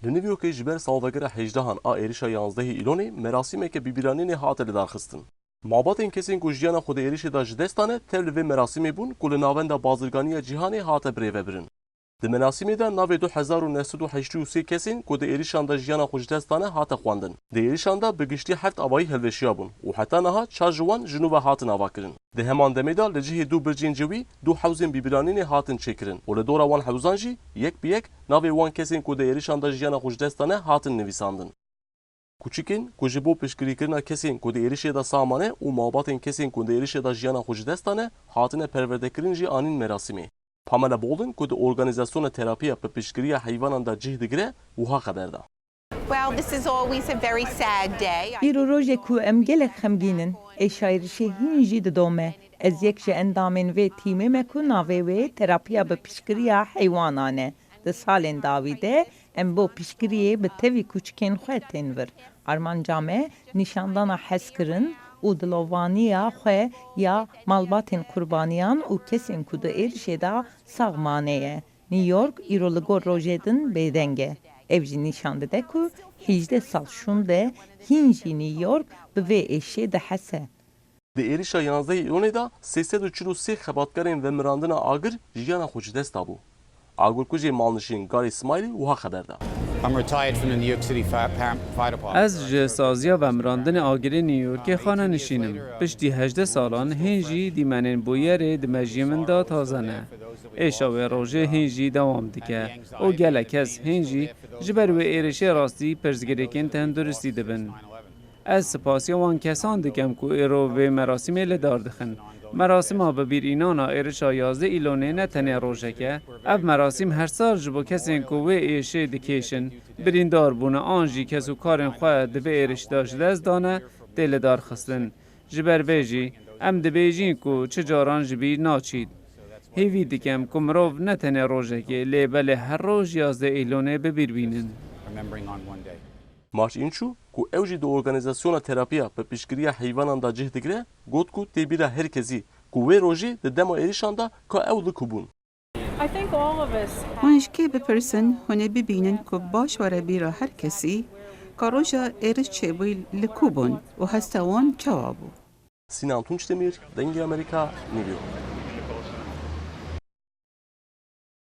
Li New Yorkê ji ber salvegera hejdehan a êrişa 11 îlonê merasîmeke bîbîranînê hate lidarxistin. Mabatên kesên ku jiyana xwe di êrişê da ji dest dane tev li vê merasîmê bûn ku li navenda bazirganiya cîhanê hate birêvebirin. Di merasîmê de navê 2983 kesên ku di êrişan da jiyana xwe ji dest dane hate xwendin. Di êrişan da bi giştî heft abayî helveşiya bûn û heta niha 4 ji wan ji nû ve hatin avakirin. Di heman demê da li cihê dû bircên civî dû hewzên bîbîranînê hatin çêkirin û li dora wan hewzan jî yek bi yek navê wan kesên ku di êrişan da jiyana xwe ji dest dane hatin nivîsandin. Kuçikên ku ji bo piştgirîkirina kesên ku di êrişê da samane û malbatên kesên ku di êrişê da jiyana xwe ji dest dane hatine perverdekirin jî anîn merasîmê. Pamela Bolin ku di organizasyona terapiya bi piştgiriya heyvanan da cih digire wiha xeber da. Well, this is always a very sad day. Îro rojê ku em gelek xemgînin, ê şairîşê hîn jî didome. Ez yek ji endamên vê tîmê me ku navê wê terapiya bi piştgiriya heywanan e. Di salên dawî de em bo piştgiriyê bi tevî kûçikên xwe tên vir. Armanca me nîşandana hezkirin û dilovaniya xwe ya malbatên qurbaniyan û kesên ku di êrişê da saxmane ye. New York îro li gor rojê din bêdeng e. Ev jî nîşan dide ku 18 sal şûn de hîn jî New York bi vê êşê dihese. Di êrişa 11 îlonê da 343 xebatkarên vemirandina agir jiyana xwe ji dest dabû. Agirkujê malnişîn Gary Smiley wiha xeber da. I'm retired from the New York City Fire Department. Ez ji saziya ve mirandinê agirê New Yorkê xane nişînim. Piştî 18 salan hên jî dîmenên bûyerê di mejiyê min da taze ne. Êşa wê rojê hên jî dewam dike. û gelek kes hên jî ji ber wê êrişê rastî pirsgirêkên tenduristî dibin. Ez spasiya wan kesan dikem ku îro vê merasîmê li dar dixin. Merasîma bibîrînana êrişa 11 îlonê ne tenê rojeke, ev merasîm her sal ji bo kesên ku wê êşê dikêşin, birîndar bûne an jî kesûkarên xwe di vê êrişî da ji dest dane tê li darxistin. Ji ber vê jî em dibêjin ku çi caran ji bîr naçît. Hêvî dikem ku mirov ne tenê rojekê lê belê her roj 11 îlonê bibîr bînin. Remembering on one day. Maç înçû ku ew jî di organizasyona terapiya bi piştgiriya heyvanan da cih digire got ku têbîra herkesî ku wê rojê di dema êrişan da ka ew likubûn. Hûn ji kê bipirsin hûn ê bibînin ku baş were bîra her kesî ka roja êriş çêbûyî li ku bûn û hesta wan kewa bû. Sinan Tunçdemir, Dengê Amerika, New York.